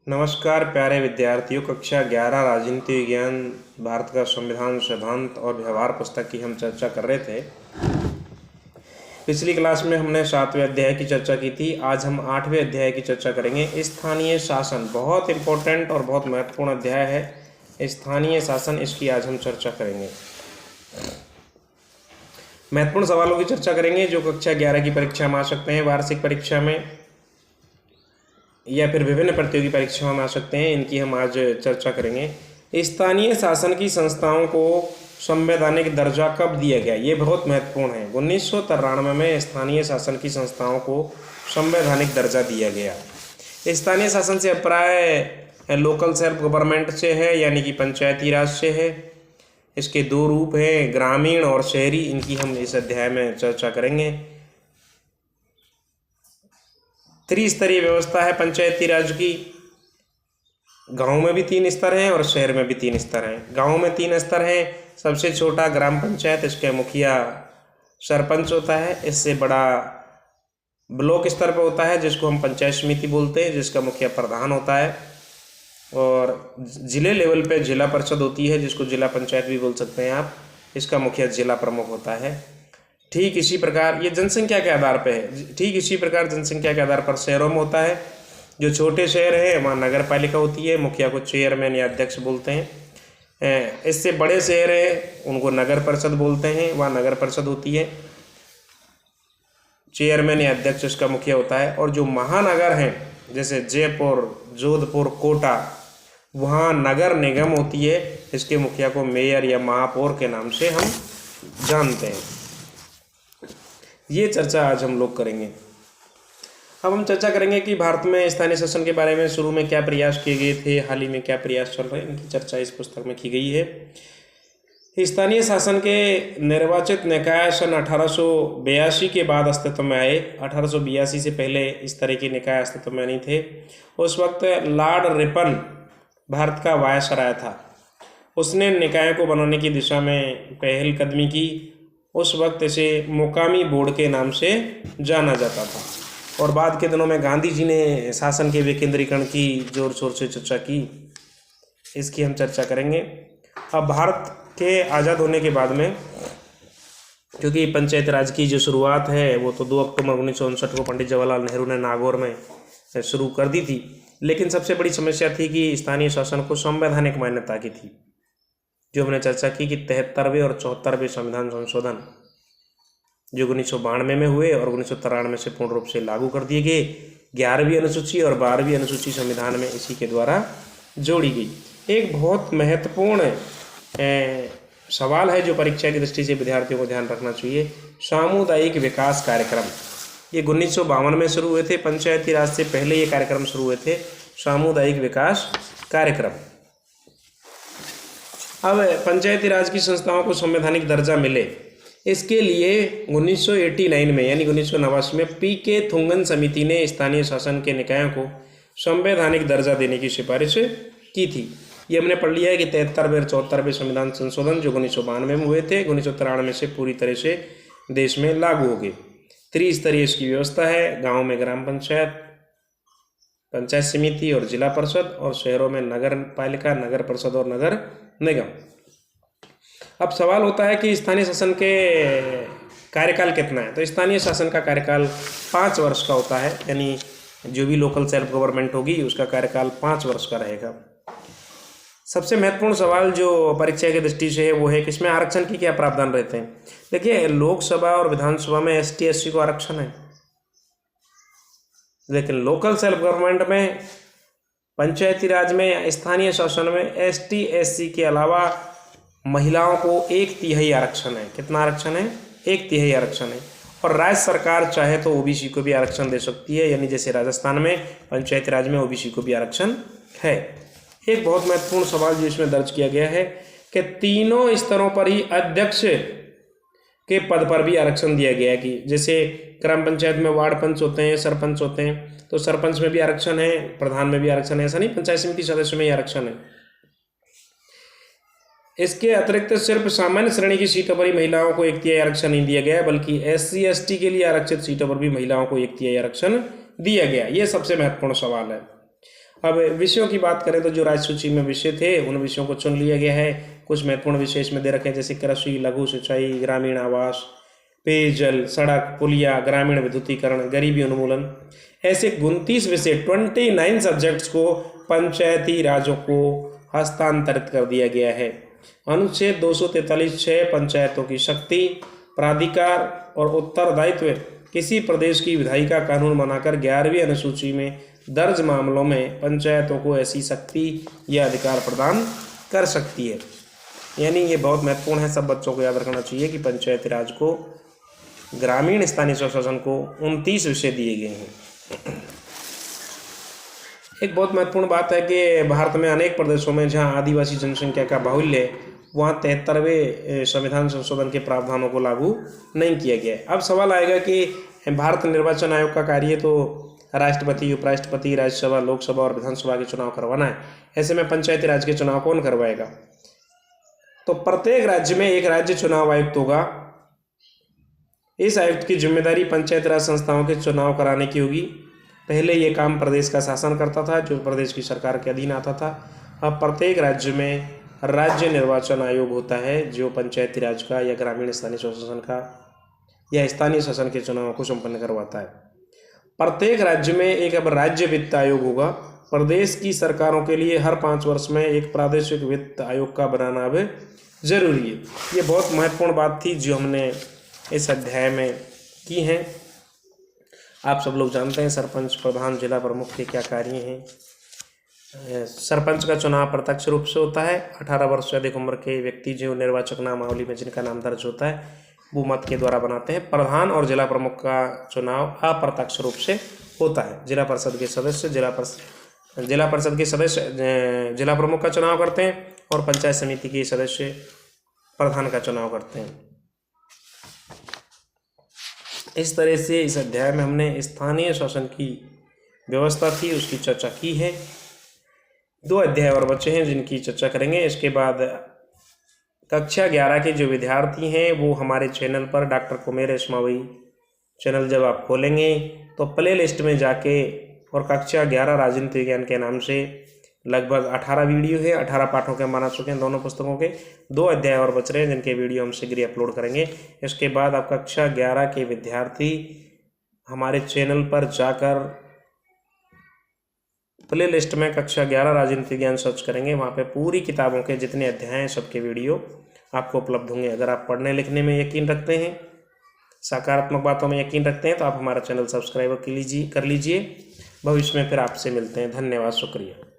नमस्कार प्यारे विद्यार्थियों। कक्षा 11 राजनीति विज्ञान भारत का संविधान सिद्धांत और व्यवहार पुस्तक की हम चर्चा कर रहे थे। पिछली क्लास में हमने 7वें अध्याय की चर्चा की थी। आज हम 8वें अध्याय की चर्चा करेंगे। स्थानीय शासन बहुत इंपॉर्टेंट और बहुत महत्वपूर्ण अध्याय है। स्थानीय शासन, इसकी आज हम चर्चा करेंगे। महत्वपूर्ण सवालों की चर्चा करेंगे जो कक्षा 11 की परीक्षा में आ सकते हैं, वार्षिक परीक्षा में या फिर विभिन्न प्रतियोगी परीक्षाओं में आ सकते हैं। इनकी हम आज चर्चा करेंगे। स्थानीय शासन की संस्थाओं को संवैधानिक दर्जा कब दिया गया, ये बहुत महत्वपूर्ण है। 1993 में स्थानीय शासन की संस्थाओं को संवैधानिक दर्जा दिया गया। स्थानीय शासन से अभिप्राय लोकल सेल्फ गवर्नमेंट से है, यानी कि पंचायती राज से है। इसके दो रूप हैं, ग्रामीण और शहरी। इनकी हम इस अध्याय में चर्चा करेंगे। त्रिस्तरीय व्यवस्था है पंचायती राज की। गांव में भी 3 स्तर हैं और शहर में भी 3 स्तर हैं। गांव में 3 स्तर हैं। सबसे छोटा ग्राम पंचायत, इसके मुखिया सरपंच होता है। इससे बड़ा ब्लॉक स्तर पर होता है जिसको हम पंचायत समिति बोलते हैं, जिसका मुखिया प्रधान होता है। और जिले लेवल पे जिला परिषद होती है, जिसको जिला पंचायत भी बोल सकते हैं आप। इसका मुखिया जिला प्रमुख होता है। ठीक इसी प्रकार ये जनसंख्या के आधार पे है। ठीक इसी प्रकार जनसंख्या के आधार पर शहरों में होता है। जो छोटे शहर हैं वहाँ नगर पालिका होती है, मुखिया को चेयरमैन या अध्यक्ष बोलते हैं। इससे बड़े शहर हैं उनको नगर परिषद बोलते हैं, वहाँ नगर परिषद होती है, चेयरमैन या अध्यक्ष उसका मुखिया होता है। और जो महानगर हैं जैसे जयपुर, जोधपुर, कोटा, वहाँ नगर निगम होती है। इसके मुखिया को मेयर या महापौर के नाम से हम जानते हैं। ये चर्चा आज हम लोग करेंगे। अब हम चर्चा करेंगे कि भारत में स्थानीय शासन के बारे में शुरू में क्या प्रयास किए गए थे, हाल ही में क्या प्रयास चल रहे हैं, इनकी चर्चा इस पुस्तक में की गई है। स्थानीय शासन के निर्वाचित निकाय सन 1882 के बाद अस्तित्व में आए। 1882 से पहले इस तरह के निकाय अस्तित्व में नहीं थे। उस वक्त लॉर्ड रिपन भारत का वायसराय था। उसने निकाय को बनाने की दिशा में पहल कदमी की। उस वक्त इसे मुकामी बोर्ड के नाम से जाना जाता था। और बाद के दिनों में गांधी जी ने शासन के विकेंद्रीकरण की जोर शोर से चर्चा की। इसकी हम चर्चा करेंगे। अब भारत के आज़ाद होने के बाद में, क्योंकि पंचायत राज की जो शुरुआत है वो तो 2 अक्टूबर 1959 को पंडित जवाहरलाल नेहरू ने नागौर में शुरू कर दी थी। लेकिन सबसे बड़ी समस्या थी कि स्थानीय शासन को संवैधानिक मान्यता की थी, जो हमने चर्चा की कि 73वें और 74वें संविधान संशोधन जो 1992 में हुए और 1993 से पूर्ण रूप से लागू कर दिए गए। 11वीं अनुसूची और 12वीं अनुसूची संविधान में इसी के द्वारा जोड़ी गई। एक बहुत महत्वपूर्ण सवाल है जो परीक्षा की दृष्टि से विद्यार्थियों को ध्यान रखना चाहिए। सामुदायिक विकास कार्यक्रम ये 1952 में शुरू हुए थे। पंचायती राज से पहले ये कार्यक्रम शुरू हुए थे, सामुदायिक विकास कार्यक्रम। अब पंचायती राज की संस्थाओं को संवैधानिक दर्जा मिले, इसके लिए 1989 में यानी 1989 में पी.के. थुंगन समिति ने स्थानीय शासन के निकायों को संवैधानिक दर्जा देने की सिफारिश की थी। ये हमने पढ़ लिया है कि 73वें और 74वें संविधान संशोधन जो 1992 में हुए थे, 1993 से पूरी तरह से देश में लागू हो गए। त्रिस्तरीय इसकी व्यवस्था है। गाँव में ग्राम पंचायत, पंचायत समिति और जिला परिषद, और शहरों में नगर पालिका, नगर परिषद और नगर निगम। अब सवाल होता है कि स्थानीय शासन के कार्यकाल कितना है। तो स्थानीय शासन का कार्यकाल 5 वर्ष का होता है, यानी जो भी लोकल सेल्फ गवर्नमेंट होगी उसका कार्यकाल 5 वर्ष का रहेगा। सबसे महत्वपूर्ण सवाल जो परीक्षा की दृष्टि से है वो है कि इसमें आरक्षण की क्या प्रावधान रहते हैं। देखिए, लोकसभा और विधानसभा में ST SC को आरक्षण है, लेकिन लोकल सेल्फ गवर्नमेंट में, पंचायती राज में, स्थानीय शासन में ST SC के अलावा महिलाओं को 1/3 आरक्षण है। कितना आरक्षण है? 1/3 आरक्षण है। और राज्य सरकार चाहे तो OBC को भी आरक्षण दे सकती है, यानी जैसे राजस्थान में पंचायती राज में OBC को भी आरक्षण है। एक बहुत महत्वपूर्ण सवाल जो इसमें दर्ज किया गया है कि तीनों स्तरों पर ही अध्यक्ष के पद पर भी आरक्षण दिया गया है। कि जैसे ग्राम पंचायत में वार्ड पंच होते हैं, सरपंच होते हैं, तो सरपंच में भी आरक्षण है, प्रधान में भी आरक्षण है। ऐसा नहीं पंचायत समिति सदस्य में ही आरक्षण है। इसके अतिरिक्त सिर्फ सामान्य श्रेणी की सीटों पर ही महिलाओं को 1/3 आरक्षण नहीं दिया गया है, बल्कि SC ST के लिए आरक्षित सीटों पर भी महिलाओं को 1/3 आरक्षण दिया गया। ये सबसे महत्वपूर्ण सवाल है। अब विषयों की बात करें तो जो राज्य सूची में विषय थे उन विषयों को चुन लिया गया है। कुछ महत्वपूर्ण विषय इसमें दे रखे हैं, जैसे कृषि, लघु सिंचाई, ग्रामीण आवास, पेयजल, सड़क, पुलिया, ग्रामीण विद्युतीकरण, गरीबी उन्मूलन। ऐसे 29 विषय 29 सब्जेक्ट्स को पंचायती राज्यों को हस्तांतरित कर दिया गया है। अनुच्छेद 243(6) पंचायतों की शक्ति, प्राधिकार और उत्तरदायित्व किसी प्रदेश की विधायी का कानून बनाकर 11वीं अनुसूची में दर्ज मामलों में पंचायतों को ऐसी शक्ति या अधिकार प्रदान कर सकती है। यानी ये बहुत महत्वपूर्ण है, सब बच्चों को याद रखना चाहिए कि पंचायती राज को, ग्रामीण स्थानीय स्वशासन को 29 विषय दिए गए हैं। एक बहुत महत्वपूर्ण बात है कि भारत में अनेक प्रदेशों में जहां आदिवासी जनसंख्या का बाहुल्य है वहाँ 73वें संविधान संशोधन के प्रावधानों को लागू नहीं किया गया है। अब सवाल आएगा कि भारत निर्वाचन आयोग का कार्य तो राष्ट्रपति, उपराष्ट्रपति, राज्यसभा, लोकसभा और विधानसभा के चुनाव करवाना है, ऐसे में पंचायती राज के चुनाव कौन करवाएगा? तो प्रत्येक राज्य में एक राज्य चुनाव आयुक्त होगा। इस आयुक्त की जिम्मेदारी पंचायती राज संस्थाओं के चुनाव कराने की होगी। पहले ये काम प्रदेश का शासन करता था, जो प्रदेश की सरकार के अधीन आता था। अब प्रत्येक राज्य में राज्य निर्वाचन आयोग होता है, जो पंचायती राज का या ग्रामीण स्थानीय स्वशासन का या स्थानीय शासन के चुनाव को संपन्न करवाता है। प्रत्येक राज्य में एक अब राज्य वित्त आयोग होगा। प्रदेश की सरकारों के लिए हर 5 वर्ष में एक प्रादेशिक वित्त आयोग का बनाना अब जरूरी है। ये बहुत महत्वपूर्ण बात थी जो हमने इस अध्याय में की है। आप सब लोग जानते हैं सरपंच, प्रधान, जिला प्रमुख के क्या कार्य हैं। सरपंच का चुनाव प्रत्यक्ष रूप से होता है। 18 वर्ष से अधिक उम्र के व्यक्ति जो निर्वाचक नामावली में जिनका नाम दर्ज होता है वो मत के द्वारा बनाते हैं। प्रधान और जिला प्रमुख का चुनाव अप्रत्यक्ष रूप से होता है। जिला परिषद के सदस्य जिला प्रमुख का चुनाव करते हैं और पंचायत समिति के सदस्य प्रधान का चुनाव करते हैं। इस तरह से इस अध्याय में हमने स्थानीय शासन की व्यवस्था थी उसकी चर्चा की है। 2 अध्याय और बचे हैं जिनकी चर्चा करेंगे। इसके बाद कक्षा 11 के जो विद्यार्थी हैं वो हमारे चैनल पर डॉक्टर कुमेर इस्मावी चैनल जब आप खोलेंगे तो प्ले लिस्ट में जाके और कक्षा 11 राजनीति विज्ञान के नाम से लगभग 18 वीडियो है। 18 पाठों के हम बना चुके हैं दोनों पुस्तकों के। 2 अध्याय और बच रहे हैं जिनके वीडियो हम शीघ्र अपलोड करेंगे। इसके बाद आप कक्षा 11 के विद्यार्थी हमारे चैनल पर जाकर प्ले लिस्ट में कक्षा 11 राजनीति विज्ञान सर्च करेंगे। वहाँ पे पूरी किताबों के जितने अध्याय हैं सबके वीडियो आपको उपलब्ध होंगे। अगर आप पढ़ने लिखने में यकीन रखते हैं, सकारात्मक बातों में यकीन रखते हैं तो आप हमारा चैनल सब्सक्राइब कर लीजिए। भविष्य में फिर आपसे मिलते हैं। धन्यवाद, शुक्रिया।